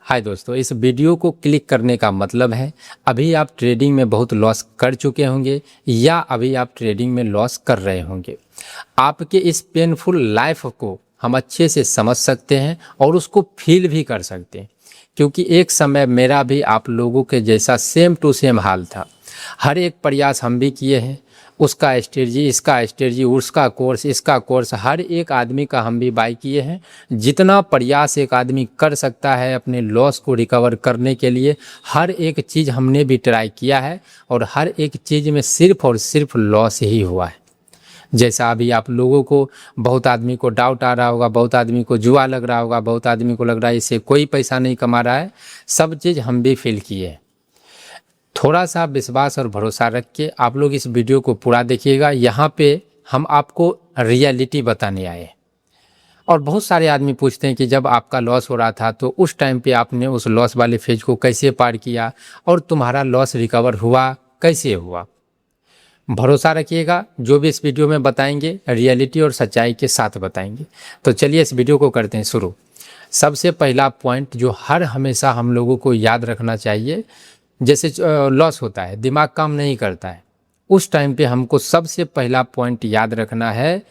हाय दोस्तों, इस वीडियो को क्लिक करने का मतलब है अभी आप ट्रेडिंग में बहुत लॉस कर चुके होंगे या अभी आप ट्रेडिंग में लॉस कर रहे होंगे। आपके इस पेनफुल लाइफ को हम अच्छे से समझ सकते हैं और उसको फील भी कर सकते हैं, क्योंकि एक समय मेरा भी आप लोगों के जैसा सेम टू सेम हाल था। हर एक प्रयास हम भी किए हैं, उसका स्ट्रेटजी, इसका स्ट्रेटजी, उसका कोर्स, इसका कोर्स, हर एक आदमी का हम भी बाय किए हैं। जितना प्रयास एक आदमी कर सकता है अपने लॉस को रिकवर करने के लिए, हर एक चीज़ हमने भी ट्राई किया है और हर एक चीज़ में सिर्फ और सिर्फ लॉस ही हुआ है। जैसा अभी आप लोगों को, बहुत आदमी को डाउट आ रहा होगा, बहुत आदमी को जुआ लग रहा होगा, बहुत आदमी को लग रहा है इससे कोई पैसा नहीं कमा रहा है, सब चीज़ हम भी फील किए हैं। थोड़ा सा विश्वास और भरोसा रख के आप लोग इस वीडियो को पूरा देखिएगा। यहाँ पे हम आपको रियलिटी बताने आए। और बहुत सारे आदमी पूछते हैं कि जब आपका लॉस हो रहा था तो उस टाइम पे आपने उस लॉस वाले फेज को कैसे पार किया और तुम्हारा लॉस रिकवर हुआ कैसे हुआ। भरोसा रखिएगा, जो भी इस वीडियो में बताएंगे रियलिटी और सच्चाई के साथ बताएंगे। तो चलिए इस वीडियो को करते हैं शुरू। सबसे पहला पॉइंट जो हर हमेशा हम लोगों को याद रखना चाहिए, जैसे लॉस होता है, दिमाग काम नहीं करता है, उस टाइम पे हमको सबसे पहला पॉइंट याद रखना है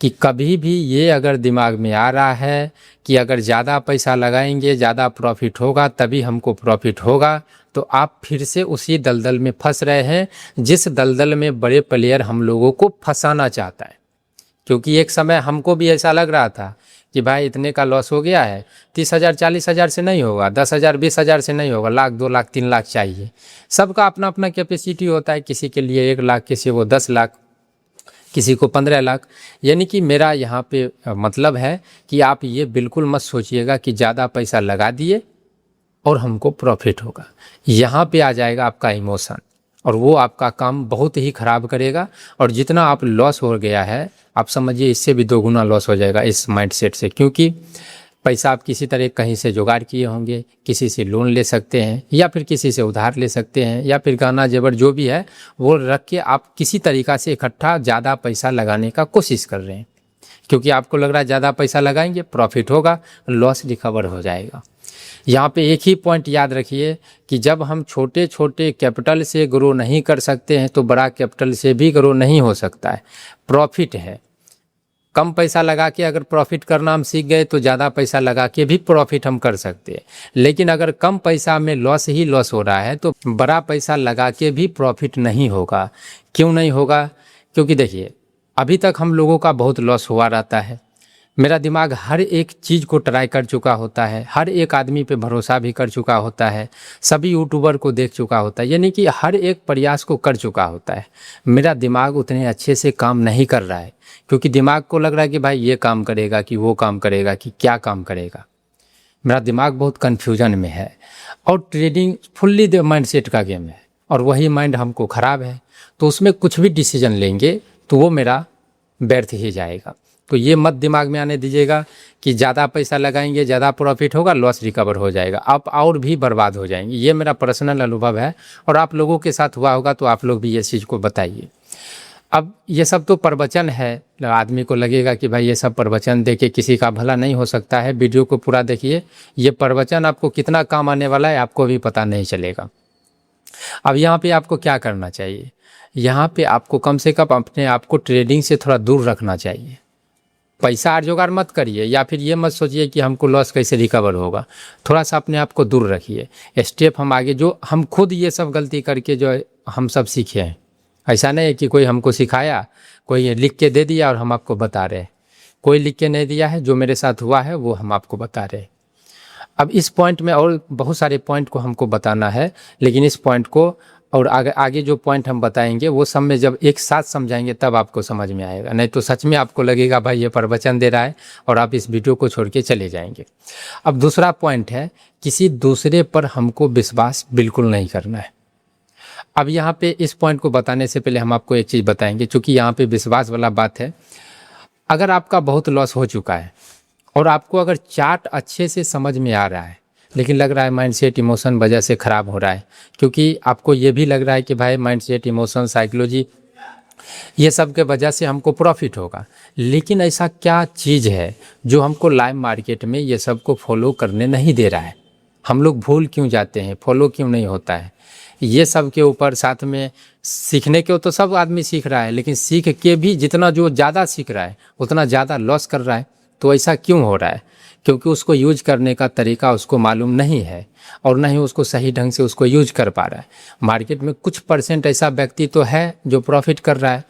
कि कभी भी ये अगर दिमाग में आ रहा है कि अगर ज़्यादा पैसा लगाएंगे ज़्यादा प्रॉफिट होगा तभी हमको प्रॉफिट होगा, तो आप फिर से उसी दलदल में फंस रहे हैं जिस दलदल में बड़े प्लेयर हम लोगों को फंसाना चाहता है। क्योंकि एक समय हमको भी ऐसा लग रहा था कि भाई इतने का लॉस हो गया है, 30,000 40,000 से नहीं होगा, 10,000 20,000 से नहीं होगा, लाख 2 लाख 3 लाख चाहिए। सबका अपना अपना कैपेसिटी होता है, किसी के लिए 1 लाख, किसी को 10 लाख, किसी को 15 लाख। यानी कि मेरा यहाँ पे मतलब है कि आप ये बिल्कुल मत सोचिएगा कि ज़्यादा पैसा लगा दिए और हमको प्रॉफिट होगा। यहाँ पे आ जाएगा आपका इमोशन और वो आपका काम बहुत ही ख़राब करेगा। और जितना आप लॉस हो गया है, आप समझिए इससे भी 2 गुना लॉस हो जाएगा इस माइंडसेट से। क्योंकि पैसा आप किसी तरह कहीं से जुगाड़ किए होंगे, किसी से लोन ले सकते हैं या फिर किसी से उधार ले सकते हैं या फिर गहना जेवर जो भी है वो रख के आप किसी तरीक़ा से इकट्ठा ज़्यादा पैसा लगाने का कोशिश कर रहे हैं। क्योंकि आपको लग रहा है ज़्यादा पैसा लगाएंगे प्रॉफिट होगा, लॉस रिकवर हो जाएगा। यहाँ पे एक ही पॉइंट याद रखिए कि जब हम छोटे छोटे कैपिटल से ग्रो नहीं कर सकते हैं तो बड़ा कैपिटल से भी ग्रो नहीं हो सकता है। प्रॉफिट है, कम पैसा लगा के अगर प्रॉफिट करना हम सीख गए तो ज़्यादा पैसा लगा के भी प्रॉफिट हम कर सकते हैं। लेकिन अगर कम पैसा में लॉस ही लॉस हो रहा है तो बड़ा पैसा लगा के भी प्रॉफिट नहीं होगा। क्यों नहीं होगा? क्योंकि देखिए अभी तक हम लोगों का बहुत लॉस हुआ रहता है। मेरा दिमाग हर एक चीज़ को ट्राई कर चुका होता है, हर एक आदमी पे भरोसा भी कर चुका होता है, सभी यूट्यूबर को देख चुका होता है, यानी कि हर एक प्रयास को कर चुका होता है। मेरा दिमाग उतने अच्छे से काम नहीं कर रहा है क्योंकि दिमाग को लग रहा है कि भाई ये काम करेगा कि वो काम करेगा कि क्या काम करेगा। मेरा दिमाग बहुत कन्फ्यूजन में है और ट्रेडिंग फुल्ली माइंडसेट का गेम है और वही माइंड हमको ख़राब है, तो उसमें कुछ भी डिसीजन लेंगे तो वो मेरा व्यर्थ ही जाएगा। तो ये मत दिमाग में आने दीजिएगा कि ज़्यादा पैसा लगाएंगे ज़्यादा प्रॉफिट होगा, लॉस रिकवर हो जाएगा, आप और भी बर्बाद हो जाएंगे। ये मेरा पर्सनल अनुभव है और आप लोगों के साथ हुआ होगा तो आप लोग भी ये चीज़ को बताइए। अब ये सब तो प्रवचन है, आदमी को लगेगा कि भाई ये सब प्रवचन दे के किसी का भला नहीं हो सकता है। वीडियो को पूरा देखिए, ये प्रवचन आपको कितना काम आने वाला है आपको भी पता नहीं चलेगा। अब यहाँ पे आपको क्या करना चाहिए, यहाँ पे आपको कम से कम अपने आप को ट्रेडिंग से थोड़ा दूर रखना चाहिए। पैसा और जुगाड़ मत करिए या फिर ये मत सोचिए कि हमको लॉस कैसे रिकवर होगा। थोड़ा सा अपने आप को दूर रखिए। स्टेप हम आगे, जो हम खुद ये सब गलती करके जो हम सब सीखे हैं, ऐसा नहीं है कि कोई हमको सिखाया, कोई लिख के दे दिया और हम आपको बता रहे हैं। कोई लिख के नहीं दिया है, जो मेरे साथ हुआ है वो हम आपको बता रहे हैं। अब इस पॉइंट में और बहुत सारे पॉइंट को हमको बताना है, लेकिन इस पॉइंट को और आगे जो पॉइंट हम बताएंगे वो सब में जब एक साथ समझाएंगे तब आपको समझ में आएगा। नहीं तो सच में आपको लगेगा भाई ये प्रवचन दे रहा है और आप इस वीडियो को छोड़ के चले जाएंगे। अब दूसरा पॉइंट है, किसी दूसरे पर हमको विश्वास बिल्कुल नहीं करना है। अब यहाँ पे इस पॉइंट को बताने से पहले हम आपको एक चीज़ बताएंगे, चूँकि यहाँ पे विश्वास वाला बात है। अगर आपका बहुत लॉस हो चुका है और आपको अगर चार्ट अच्छे से समझ में आ रहा है लेकिन लग रहा है माइंडसेट इमोशन वजह से ख़राब हो रहा है, क्योंकि आपको ये भी लग रहा है कि भाई माइंडसेट इमोशन साइकोलॉजी ये सब के वजह से हमको प्रॉफिट होगा, लेकिन ऐसा क्या चीज़ है जो हमको लाइव मार्केट में ये सब को फॉलो करने नहीं दे रहा है? हम लोग भूल क्यों जाते हैं, फॉलो क्यों नहीं होता है, ये सब के ऊपर साथ में सीखने के तो सब आदमी सीख रहा है, लेकिन सीख के भी जितना जो ज़्यादा सीख रहा है उतना ज़्यादा लॉस कर रहा है। तो ऐसा क्यों हो रहा है? क्योंकि उसको यूज करने का तरीका उसको मालूम नहीं है और ना ही उसको सही ढंग से उसको यूज कर पा रहा है। मार्केट में कुछ परसेंट ऐसा व्यक्ति तो है जो प्रॉफिट कर रहा है,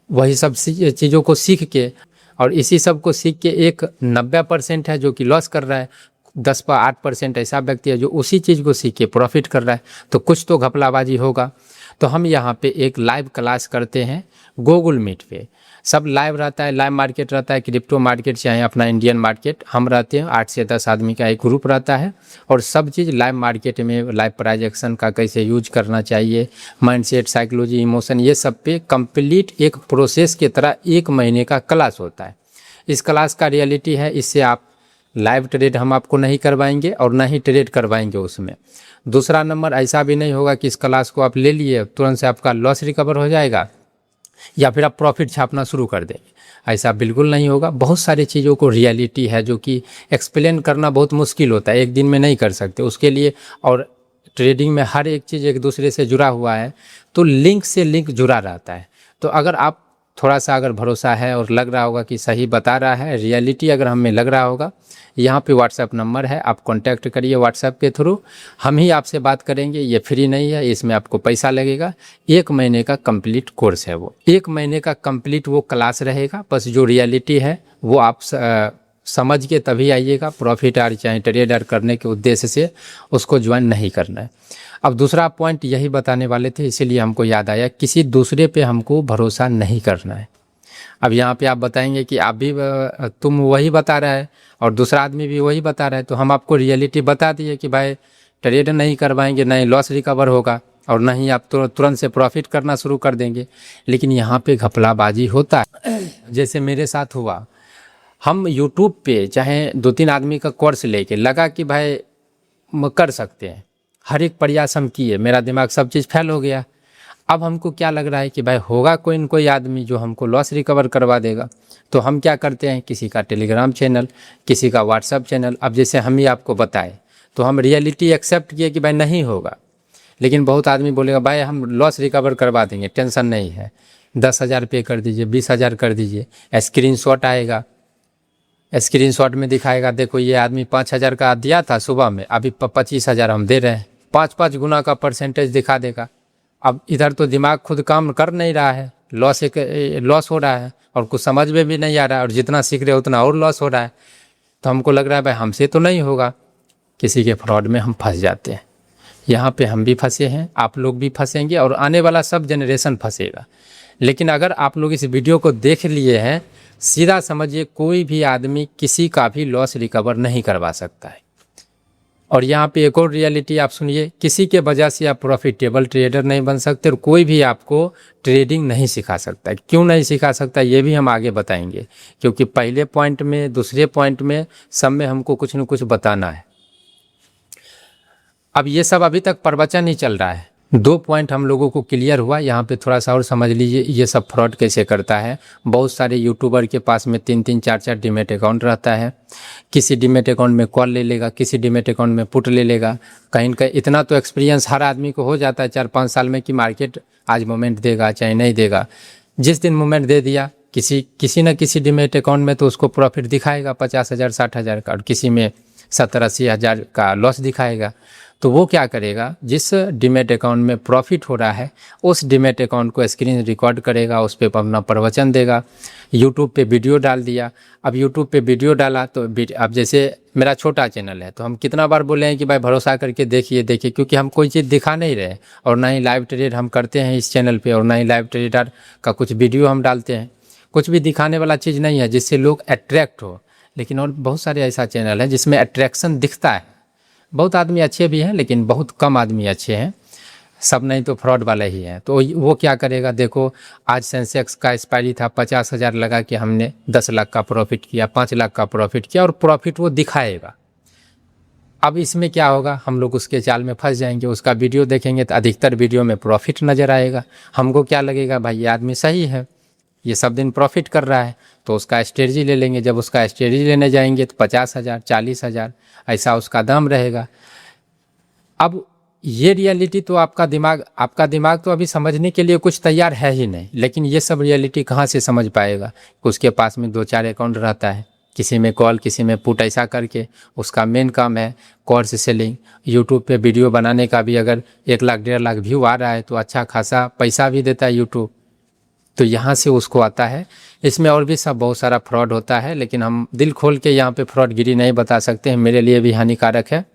वही सब चीज़ों को सीख के, और इसी सब को सीख के एक 90% है जो कि लॉस कर रहा है। 8% ऐसा व्यक्ति है जो उसी चीज़ को सीख के प्रॉफिट कर रहा है। तो कुछ तो घपलाबाजी होगा। तो हम यहाँ पे एक लाइव क्लास करते हैं गूगल मीट पे, सब लाइव रहता है, लाइव मार्केट रहता है, क्रिप्टो मार्केट चाहे अपना इंडियन मार्केट, हम रहते हैं 8 से 10 आदमी का एक ग्रुप रहता है और सब चीज़ लाइव मार्केट में, लाइव प्राइस एक्शन का कैसे यूज करना चाहिए, माइंडसेट, साइकोलॉजी, इमोशन, ये सब पे कंप्लीट एक प्रोसेस की तरह 1 महीने का क्लास होता है। इस क्लास का रियलिटी है, इससे आप लाइव ट्रेड हम आपको नहीं करवाएंगे और ना ही ट्रेड करवाएंगे उसमें। दूसरा नंबर, ऐसा भी नहीं होगा कि इस क्लास को आप ले लिए तुरंत से आपका लॉस रिकवर हो जाएगा या फिर आप प्रॉफिट छापना शुरू कर देंगे, ऐसा बिल्कुल नहीं होगा। बहुत सारी चीज़ों को रियलिटी है जो कि एक्सप्लेन करना बहुत मुश्किल होता है, एक दिन में नहीं कर सकते उसके लिए। और ट्रेडिंग में हर एक चीज़ एक दूसरे से जुड़ा हुआ है, तो लिंक से लिंक जुड़ा रहता है। तो अगर आप थोड़ा सा अगर भरोसा है और लग रहा होगा कि सही बता रहा है, रियलिटी अगर हमें लग रहा होगा, यहाँ पे व्हाट्सएप नंबर है, आप कांटेक्ट करिए व्हाट्सएप के थ्रू, हम ही आपसे बात करेंगे। ये फ्री नहीं है, इसमें आपको पैसा लगेगा। 1 महीने का कंप्लीट कोर्स है, वो 1 महीने का कंप्लीट वो क्लास रहेगा। बस जो रियलिटी है वो आप समझ के तभी आइएगा। प्रॉफिट और चाहे ट्रेडर करने के उद्देश्य से उसको ज्वाइन नहीं करना है। अब दूसरा पॉइंट यही बताने वाले थे, इसीलिए हमको याद आया, किसी दूसरे पे हमको भरोसा नहीं करना है। अब यहाँ पे आप बताएंगे कि आप भी तुम वही बता रहा है और दूसरा आदमी भी वही बता रहा है, तो हम आपको रियलिटी बता दिए कि भाई ट्रेड नहीं करवाएंगे, ना ही लॉस रिकवर होगा और ना ही आप तुरंत से प्रॉफिट करना शुरू कर देंगे। लेकिन यहाँ पे घपलाबाजी होता है, जैसे मेरे साथ हुआ। हम यूट्यूब पे चाहे 2-3 आदमी का कोर्स लेके लगा कि भाई कर सकते हैं, हर एक प्रयास हम किए, मेरा दिमाग सब चीज़ फेल हो गया। अब हमको क्या लग रहा है कि भाई होगा कोई न कोई आदमी जो हमको लॉस रिकवर करवा देगा। तो हम क्या करते हैं, किसी का टेलीग्राम चैनल, किसी का व्हाट्सएप चैनल। अब जैसे हम ही आपको बताए तो हम रियलिटी एक्सेप्ट किए कि भाई नहीं होगा, लेकिन बहुत आदमी बोलेगा भाई हम लॉस रिकवर करवा देंगे, टेंशन नहीं है, 10,000 पे कर दीजिए, 20,000 कर दीजिए। स्क्रीनशॉट आएगा, स्क्रीनशॉट में दिखाएगा देखो ये आदमी 5,000 का दिया था सुबह में, अभी 25,000 हम दे रहे हैं, 5-5 गुना का परसेंटेज दिखा देगा। अब इधर तो दिमाग खुद काम कर नहीं रहा है, लॉस हो रहा है और कुछ समझ में भी नहीं आ रहा है, और जितना सीख रहे उतना और लॉस हो रहा है। तो हमको लग रहा है भाई हमसे तो नहीं होगा, किसी के फ्रॉड में हम फंस जाते हैं। यहाँ पे हम भी फंसे हैं, आप लोग भी फंसेंगे और आने वाला सब जनरेशन फंसेगा। लेकिन अगर आप लोग इस वीडियो को देख लिए हैं, सीधा समझिए कोई भी आदमी किसी का भी लॉस रिकवर नहीं करवा सकता है। और यहाँ पे एक और रियलिटी आप सुनिए, किसी के वजह से आप प्रॉफिटेबल ट्रेडर नहीं बन सकते और कोई भी आपको ट्रेडिंग नहीं सिखा सकता है। क्यों नहीं सिखा सकता ये भी हम आगे बताएंगे, क्योंकि पहले पॉइंट में, दूसरे पॉइंट में, सब में हमको कुछ न कुछ बताना है। अब ये सब अभी तक प्रवचन ही चल रहा है, 2 पॉइंट हम लोगों को क्लियर हुआ। यहाँ पे थोड़ा सा और समझ लीजिए ये सब फ्रॉड कैसे करता है। बहुत सारे यूट्यूबर के पास में 3-3, 4-4 डीमेट अकाउंट रहता है। किसी डीमेट अकाउंट में कॉल ले लेगा, किसी डीमेट अकाउंट में पुट ले लेगा। कहीं का इतना तो एक्सपीरियंस हर आदमी को हो जाता है 4-5 साल में कि मार्केट आज मोमेंट देगा चाहे नहीं देगा। जिस दिन मोमेंट दे दिया किसी न किसी डीमेट अकाउंट में तो उसको प्रॉफिट दिखाएगा 50,000, 60,000 का, और किसी में 70-80 हज़ार का लॉस दिखाएगा। तो वो क्या करेगा, जिस डीमेट अकाउंट में प्रॉफिट हो रहा है उस डीमेट अकाउंट को स्क्रीन रिकॉर्ड करेगा, उस पर अपना प्रवचन देगा, यूट्यूब पे वीडियो डाल दिया। अब यूट्यूब पे वीडियो डाला तो अब जैसे मेरा छोटा चैनल है तो हम कितना बार बोले हैं कि भाई भरोसा करके देखिए, क्योंकि हम कोई चीज़ दिखा नहीं रहे और ना ही लाइव ट्रेड हम करते हैं इस चैनल पे, और ना ही लाइव ट्रेडर का कुछ वीडियो हम डालते हैं। कुछ भी दिखाने वाला चीज़ नहीं है जिससे लोग अट्रैक्ट हो। लेकिन और बहुत सारे ऐसा चैनल है जिसमें अट्रैक्शन दिखता है। बहुत आदमी अच्छे भी हैं लेकिन बहुत कम आदमी अच्छे हैं, सब नहीं तो फ्रॉड वाले ही हैं। तो वो क्या करेगा, देखो आज सेंसेक्स का एक्सपायरी था, 50,000 लगा के हमने 10 लाख का प्रॉफिट किया, 5 लाख का प्रॉफिट किया, और प्रॉफिट वो दिखाएगा। अब इसमें क्या होगा, हम लोग उसके जाल में फंस जाएंगे। उसका वीडियो देखेंगे तो अधिकतर वीडियो में प्रॉफिट नज़र आएगा। हमको क्या लगेगा, भाई ये आदमी सही है, ये सब दिन प्रॉफिट कर रहा है, तो उसका स्ट्रेटजी ले लेंगे। जब उसका स्ट्रेटजी लेने जाएंगे तो 50,000, 40,000 ऐसा उसका दाम रहेगा। अब ये रियलिटी तो आपका दिमाग तो अभी समझने के लिए कुछ तैयार है ही नहीं, लेकिन ये सब रियलिटी कहाँ से समझ पाएगा। उसके पास में 2-4 अकाउंट रहता है, किसी में कॉल किसी में पुट, ऐसा करके उसका मेन काम है कोर्स सेलिंग। यूट्यूब पे वीडियो बनाने का भी अगर 1 लाख 1.5 लाख व्यू आ रहा है तो अच्छा खासा पैसा भी देता है यूट्यूब, तो यहाँ से उसको आता है। इसमें और भी सब बहुत सारा फ्रॉड होता है, लेकिन हम दिल खोल के यहाँ पे फ्रॉडगिरी नहीं बता सकते हैं, मेरे लिए भी हानिकारक है।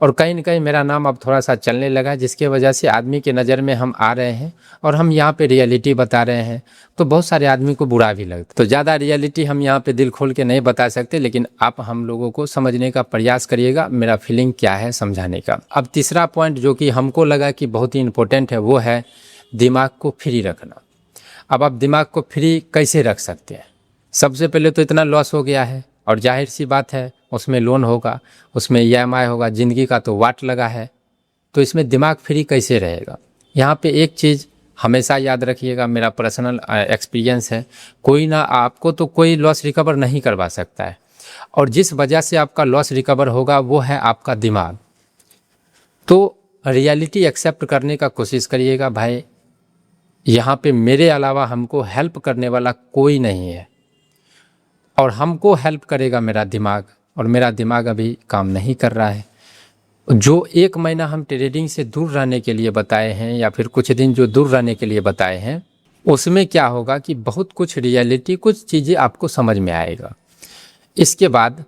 और कहीं न कहीं मेरा नाम अब थोड़ा सा चलने लगा है, जिसके वजह से आदमी के नज़र में हम आ रहे हैं और हम यहाँ पे रियलिटी बता रहे हैं, तो बहुत सारे आदमी को बुरा भी लगता है। तो ज़्यादा रियलिटी हम यहाँ पे दिल खोल के नहीं बता सकते, लेकिन आप हम लोगों को समझने का प्रयास करिएगा मेरा फीलिंग क्या है समझाने का। अब तीसरा पॉइंट जो कि हमको लगा कि बहुत ही इंपॉर्टेंट है, वो है दिमाग को फ्री रखना। अब आप दिमाग को फ्री कैसे रख सकते हैं? सबसे पहले तो इतना लॉस हो गया है और जाहिर सी बात है उसमें लोन होगा, उसमें EMI होगा, ज़िंदगी का तो वाट लगा है, तो इसमें दिमाग फ्री कैसे रहेगा? यहाँ पे एक चीज़ हमेशा याद रखिएगा, मेरा पर्सनल एक्सपीरियंस है, कोई ना आपको तो कोई लॉस रिकवर नहीं करवा सकता है, और जिस वजह से आपका लॉस रिकवर होगा वो है आपका दिमाग। तो रियलिटी एक्सेप्ट करने का कोशिश करिएगा भाई, यहाँ पे मेरे अलावा हमको हेल्प करने वाला कोई नहीं है, और हमको हेल्प करेगा मेरा दिमाग, और मेरा दिमाग अभी काम नहीं कर रहा है। जो 1 महीना हम ट्रेडिंग से दूर रहने के लिए बताए हैं, या फिर कुछ दिन जो दूर रहने के लिए बताए हैं, उसमें क्या होगा कि बहुत कुछ रियलिटी, कुछ चीज़ें आपको समझ में आएगा। इसके बाद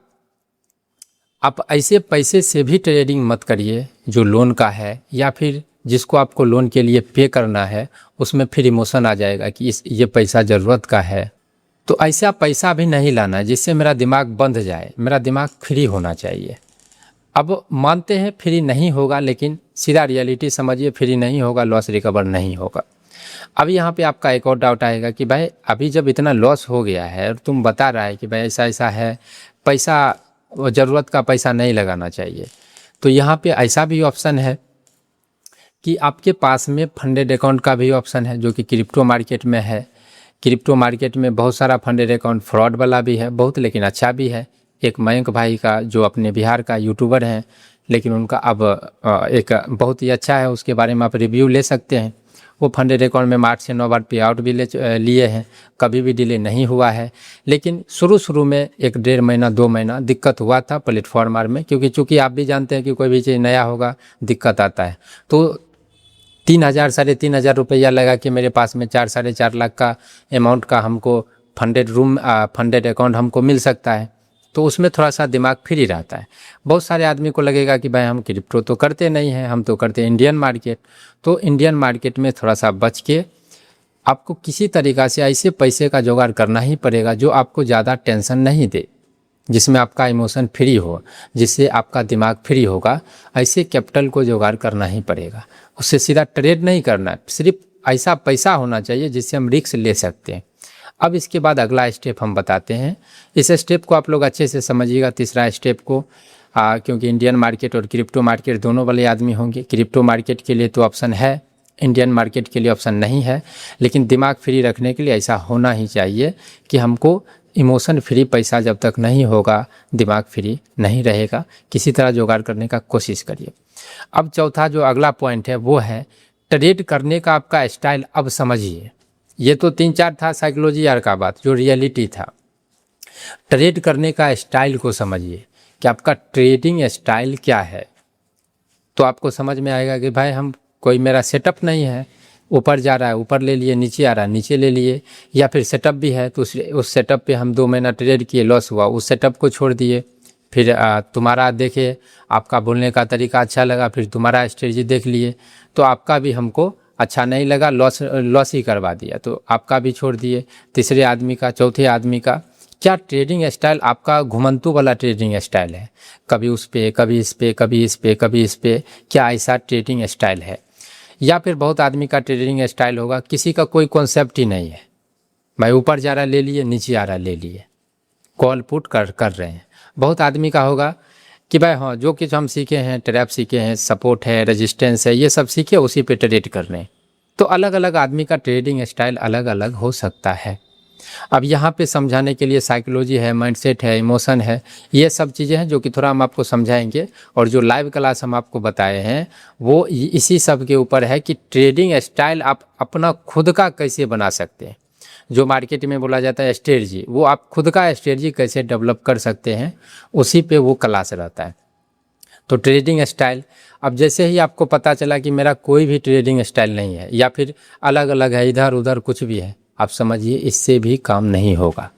आप ऐसे पैसे से भी ट्रेडिंग मत करिए जो लोन का है, या फिर जिसको आपको लोन के लिए पे करना है, उसमें फिर इमोशन आ जाएगा कि ये पैसा ज़रूरत का है। तो ऐसा पैसा भी नहीं लाना है जिससे मेरा दिमाग बंध जाए, मेरा दिमाग फ्री होना चाहिए। अब मानते हैं फ्री नहीं होगा, लेकिन सीधा रियलिटी समझिए, फ्री नहीं होगा, लॉस रिकवर नहीं होगा। अब यहाँ पे आपका एक और डाउट आएगा कि भाई अभी जब इतना लॉस हो गया है और तुम बता रहा है कि भाई ऐसा ऐसा है, पैसा ज़रूरत का पैसा नहीं लगाना चाहिए, तो यहाँ पे ऐसा भी ऑप्शन है कि आपके पास में फंडेड अकाउंट का भी ऑप्शन है, जो कि क्रिप्टो मार्केट में है। क्रिप्टो मार्केट में बहुत सारा फंडेड अकाउंट फ्रॉड वाला भी है बहुत, लेकिन अच्छा भी है। एक मयंक भाई का, जो अपने बिहार का यूट्यूबर हैं, लेकिन उनका अब एक बहुत ही अच्छा है, उसके बारे में आप रिव्यू ले सकते हैं। वो फंडेड अकाउंट में 8 से 9 बार पे आउट भी लिए हैं, कभी भी डिले नहीं हुआ है। लेकिन शुरू में 1-1.5 महीना 2 महीना दिक्कत हुआ था प्लेटफॉर्म में, क्योंकि चूँकि आप भी जानते हैं कि कोई भी चीज़ नया होगा दिक्कत आता है। तो 3,000 3,500 रुपया लगा कि मेरे पास में 4-4.5 लाख का अमाउंट का हमको फंडेड अकाउंट हमको मिल सकता है, तो उसमें थोड़ा सा दिमाग फ्री रहता है। बहुत सारे आदमी को लगेगा कि भाई हम क्रिप्टो तो करते नहीं हैं, हम तो करते हैं इंडियन मार्केट। तो इंडियन मार्केट में थोड़ा सा बच के आपको किसी तरीक़ा से ऐसे पैसे का जुगाड़ करना ही पड़ेगा जो आपको ज़्यादा टेंशन नहीं दे, जिसमें आपका इमोशन फ्री हो, जिससे आपका दिमाग फ्री होगा। ऐसे कैपिटल को जुगाड़ करना ही पड़ेगा, उससे सीधा ट्रेड नहीं करना है, सिर्फ ऐसा पैसा होना चाहिए जिससे हम रिस्क ले सकते हैं। अब इसके बाद अगला स्टेप हम बताते हैं। इस स्टेप को आप लोग अच्छे से समझिएगा, तीसरा स्टेप को, क्योंकि इंडियन मार्केट और क्रिप्टो मार्केट दोनों वाले आदमी होंगे। क्रिप्टो मार्केट के लिए तो ऑप्शन है, इंडियन मार्केट के लिए ऑप्शन नहीं है, लेकिन दिमाग फ्री रखने के लिए ऐसा होना ही चाहिए कि हमको इमोशन फ्री, पैसा जब तक नहीं होगा दिमाग फ्री नहीं रहेगा। किसी तरह जुगाड़ करने का कोशिश करिए। अब चौथा जो अगला पॉइंट है वो है ट्रेड करने का आपका स्टाइल। अब समझिए, ये तो 3-4 था साइकोलॉजी यार का बात, जो रियलिटी था। ट्रेड करने का स्टाइल को समझिए कि आपका ट्रेडिंग स्टाइल क्या है, तो आपको समझ में आएगा कि भाई हम कोई, मेरा सेटअप नहीं है, ऊपर जा रहा है ऊपर ले लिए, नीचे आ रहा है नीचे ले लिए, या फिर सेटअप भी है तो उस सेटअप पे हम 2 महीना ट्रेड किए, लॉस हुआ, उस सेटअप को छोड़ दिए। फिर तुम्हारा देखे, आपका बोलने का तरीका अच्छा लगा, फिर तुम्हारा स्ट्रेटजी देख लिए तो आपका भी हमको अच्छा नहीं लगा, लॉस ही करवा दिया, तो आपका भी छोड़ दिए। तीसरे आदमी का, चौथे आदमी का क्या ट्रेडिंग स्टाइल आपका घुमंतू वाला ट्रेडिंग स्टाइल है, कभी उस पे कभी इस पे कभी इस पे कभी इस पे, क्या ऐसा ट्रेडिंग स्टाइल है? या फिर बहुत आदमी का ट्रेडिंग स्टाइल होगा किसी का कोई कॉन्सेप्ट ही नहीं है, भाई ऊपर जा रहा ले लिए, नीचे आ रहा ले लिए, कॉल पुट कर रहे हैं। बहुत आदमी का होगा कि भाई हाँ, जो कुछ हम सीखे हैं, ट्रैप सीखे हैं, सपोर्ट है, रेजिस्टेंस है, ये सब सीखे, उसी पे ट्रेड कर रहे हैं। तो अलग अलग आदमी का ट्रेडिंग स्टाइल अलग अलग हो सकता है। अब यहाँ पे समझाने के लिए साइकोलॉजी है, माइंडसेट है, इमोशन है, ये सब चीज़ें हैं जो कि थोड़ा हम आपको समझाएंगे। और जो लाइव क्लास हम आपको बताए हैं वो इसी सब के ऊपर है कि ट्रेडिंग स्टाइल आप अपना खुद का कैसे बना सकते हैं। जो मार्केट में बोला जाता है स्ट्रेटजी, वो आप खुद का स्ट्रेटजी कैसे डेवलप कर सकते हैं, उसी पे वो क्लास रहता है। तो ट्रेडिंग स्टाइल, अब जैसे ही आपको पता चला कि मेरा कोई भी ट्रेडिंग स्टाइल नहीं है या फिर अलग अलग है, इधर उधर कुछ भी है, आप समझिए इससे भी काम नहीं होगा।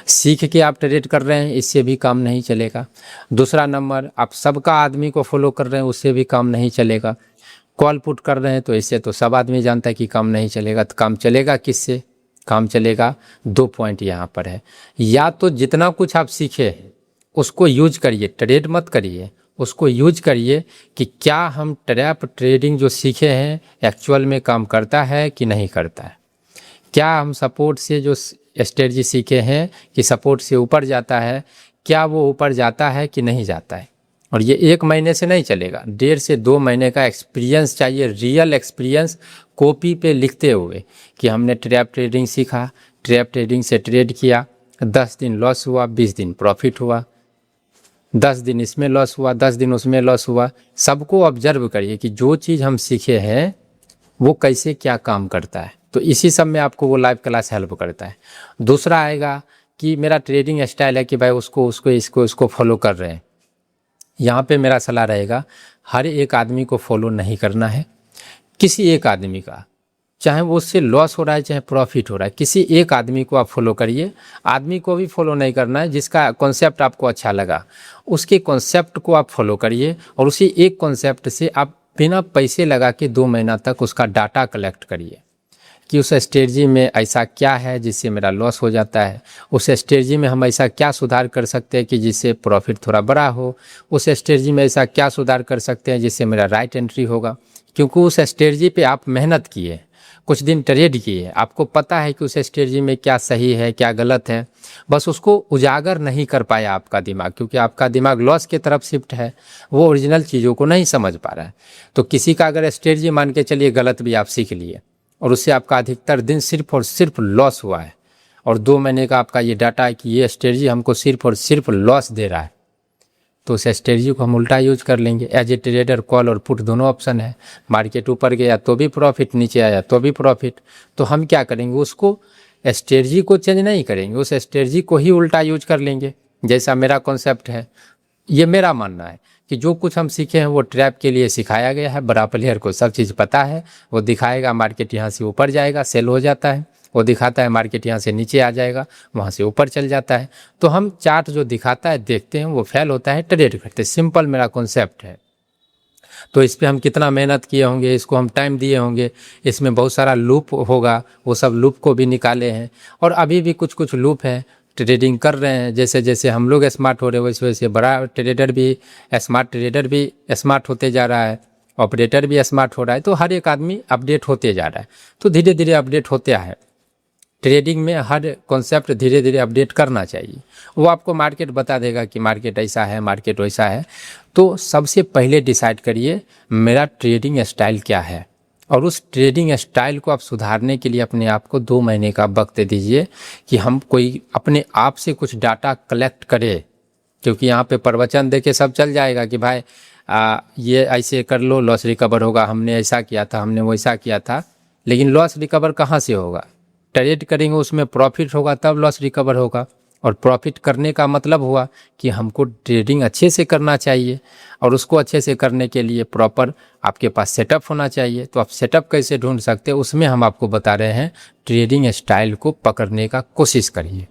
सीख के आप ट्रेड कर रहे हैं, इससे भी काम नहीं चलेगा। दूसरा नंबर, आप सबका आदमी को फॉलो कर रहे हैं, उससे भी काम नहीं चलेगा। कॉल पुट कर रहे हैं तो इससे तो सब आदमी जानता है कि काम नहीं चलेगा। तो काम चलेगा किससे? काम चलेगा, 2 पॉइंट यहाँ पर है। या तो जितना कुछ आप सीखे हैं उसको यूज करिए, ट्रेड मत करिए, उसको यूज करिए कि क्या हम ट्रैप ट्रेडिंग जो सीखे हैं एक्चुअल में काम करता है कि नहीं करता है। क्या हम सपोर्ट से जो स्ट्रेटजी सीखे हैं कि सपोर्ट से ऊपर जाता है, क्या वो ऊपर जाता है कि नहीं जाता है। और ये 1 महीने से नहीं चलेगा, 1.5 से 2 महीने का एक्सपीरियंस चाहिए, रियल एक्सपीरियंस, कॉपी पे लिखते हुए कि हमने ट्रैप ट्रेडिंग सीखा, ट्रैप ट्रेडिंग से ट्रेड किया, 10 दिन लॉस हुआ, 20 दिन प्रॉफिट हुआ, 10 दिन इसमें लॉस हुआ, 10 दिन उसमें लॉस हुआ। सबको ऑब्जर्व करिए कि जो चीज़ हम सीखे हैं वो कैसे क्या काम करता है। तो इसी सब में आपको वो लाइव क्लास हेल्प करता है। दूसरा आएगा कि मेरा ट्रेडिंग स्टाइल है कि भाई उसको उसको इसको इसको फॉलो कर रहे हैं। यहाँ पे मेरा सलाह रहेगा, हर एक आदमी को फॉलो नहीं करना है। किसी एक आदमी का, चाहे वो उससे लॉस हो रहा है चाहे प्रॉफिट हो रहा है, किसी एक आदमी को आप फॉलो करिए। आदमी को भी फॉलो नहीं करना है, जिसका कॉन्सेप्ट आपको अच्छा लगा उसके कॉन्सेप्ट को आप फॉलो करिए और उसी एक कॉन्सेप्ट से आप बिना पैसे लगा के 2 महीना तक उसका डाटा कलेक्ट करिए कि उस स्ट्रेटजी में ऐसा क्या है जिससे मेरा लॉस हो जाता है, उस स्ट्रेटजी में हम ऐसा क्या सुधार कर सकते हैं कि जिससे प्रॉफिट थोड़ा बड़ा हो, उस स्ट्रेटजी में ऐसा क्या सुधार कर सकते हैं जिससे मेरा राइट एंट्री होगा। क्योंकि उस स्ट्रेटजी पे आप मेहनत किए, कुछ दिन ट्रेड किए, आपको पता है कि उस स्ट्रेटजी में क्या सही है क्या गलत है, बस उसको उजागर नहीं कर पाया आपका दिमाग, क्योंकि आपका दिमाग लॉस की तरफ शिफ्ट है, वो ओरिजिनल चीज़ों को नहीं समझ पा रहा है। तो किसी का अगर स्ट्रेटजी मान के चलिए गलत भी आप सीख लिए और उससे आपका अधिकतर दिन सिर्फ और सिर्फ लॉस हुआ है और 2 महीने का आपका ये डाटा है कि ये स्ट्रेटजी हमको सिर्फ और सिर्फ लॉस दे रहा है, तो उस स्ट्रेटजी को हम उल्टा यूज कर लेंगे। एज ए ट्रेडर कॉल और पुट दोनों ऑप्शन है, मार्केट ऊपर गया तो भी प्रॉफिट, नीचे आया तो भी प्रॉफिट। तो हम क्या करेंगे, उसको स्ट्रेटजी को चेंज नहीं करेंगे, उस स्ट्रेटजी को ही उल्टा यूज कर लेंगे। जैसा मेरा कॉन्सेप्ट है, ये मेरा मानना है कि जो कुछ हम सीखे हैं वो ट्रैप के लिए सिखाया गया है। बड़ा प्लेयर को सब चीज़ पता है, वो दिखाएगा मार्केट यहाँ से ऊपर जाएगा, सेल हो जाता है, वो दिखाता है मार्केट यहाँ से नीचे आ जाएगा, वहाँ से ऊपर चल जाता है। तो हम चार्ट जो दिखाता है देखते हैं, वो फेल होता है, ट्रेड करते हैं। सिंपल मेरा कॉन्सेप्ट है। तो इस पर हम कितना मेहनत किए होंगे, इसको हम टाइम दिए होंगे, इसमें बहुत सारा लूप होगा, वो सब लूप को भी निकाले हैं और अभी भी कुछ कुछ लूप है, ट्रेडिंग कर रहे हैं। जैसे जैसे हम लोग स्मार्ट हो रहे हैं वैसे वैसे बड़ा ट्रेडर भी, स्मार्ट ट्रेडर भी स्मार्ट होते जा रहा है, ऑपरेटर भी स्मार्ट हो रहा है। तो हर एक आदमी अपडेट होते जा रहा है, तो धीरे धीरे अपडेट होते है। ट्रेडिंग में हर कॉन्सेप्ट धीरे धीरे अपडेट करना चाहिए। वो आपको मार्केट बता देगा कि मार्केट ऐसा है, मार्केट वैसा है। तो सबसे पहले डिसाइड करिए मेरा ट्रेडिंग स्टाइल क्या है, और उस ट्रेडिंग स्टाइल को आप सुधारने के लिए अपने आप को 2 महीने का वक्त दीजिए कि हम कोई अपने आप से कुछ डाटा कलेक्ट करें। क्योंकि यहाँ पे प्रवचन दे के सब चल जाएगा कि भाई ये ऐसे कर लो लॉस रिकवर होगा, हमने ऐसा किया था, हमने वैसा किया था। लेकिन लॉस रिकवर कहाँ से होगा? ट्रेड करेंगे उसमें प्रॉफिट होगा तब लॉस रिकवर होगा। और प्रॉफिट करने का मतलब हुआ कि हमको ट्रेडिंग अच्छे से करना चाहिए, और उसको अच्छे से करने के लिए प्रॉपर आपके पास सेटअप होना चाहिए। तो आप सेटअप कैसे ढूंढ सकते हैं, उसमें हम आपको बता रहे हैं। ट्रेडिंग स्टाइल को पकड़ने का कोशिश करिए,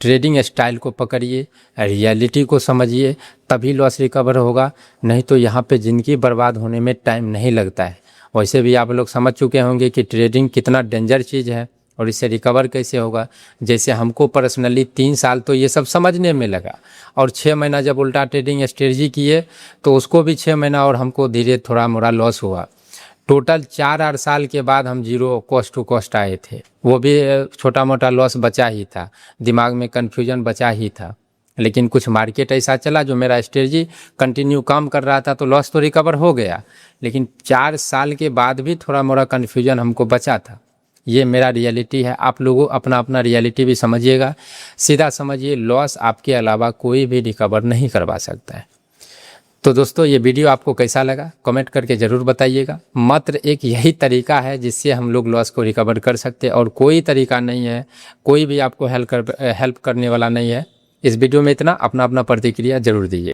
ट्रेडिंग स्टाइल को पकड़िए, रियलिटी को समझिए, तभी लॉस रिकवर होगा। नहीं तो यहाँ पे ज़िंदगी बर्बाद होने में टाइम नहीं लगता है। वैसे भी आप लोग समझ चुके होंगे कि ट्रेडिंग कितना डेंजर चीज़ है और इससे रिकवर कैसे होगा। जैसे हमको पर्सनली 3 साल तो ये सब समझने में लगा, और 6 महीना जब उल्टा ट्रेडिंग स्ट्रेटजी किए तो उसको भी 6 महीना और हमको धीरे थोड़ा मोड़ा लॉस हुआ। टोटल 4 साल के बाद हम जीरो कॉस्ट टू कॉस्ट आए थे, वो भी छोटा मोटा लॉस बचा ही था, दिमाग में कन्फ्यूजन बचा ही था। लेकिन कुछ मार्केट ऐसा चला जो मेरा स्ट्रेटजी कंटिन्यू काम कर रहा था, तो लॉस तो रिकवर हो गया। लेकिन 4 साल के बाद भी थोड़ा मोड़ा कन्फ्यूजन हमको बचा था। ये मेरा रियलिटी है। आप लोगों अपना अपना रियलिटी भी समझिएगा। सीधा समझिए, लॉस आपके अलावा कोई भी रिकवर नहीं करवा सकता है। तो दोस्तों, ये वीडियो आपको कैसा लगा कमेंट करके ज़रूर बताइएगा। मात्र एक यही तरीका है जिससे हम लोग लॉस को रिकवर कर सकते हैं, और कोई तरीका नहीं है, कोई भी आपको हेल्प करने वाला नहीं है। इस वीडियो में इतना। अपना अपना प्रतिक्रिया ज़रूर दीजिए।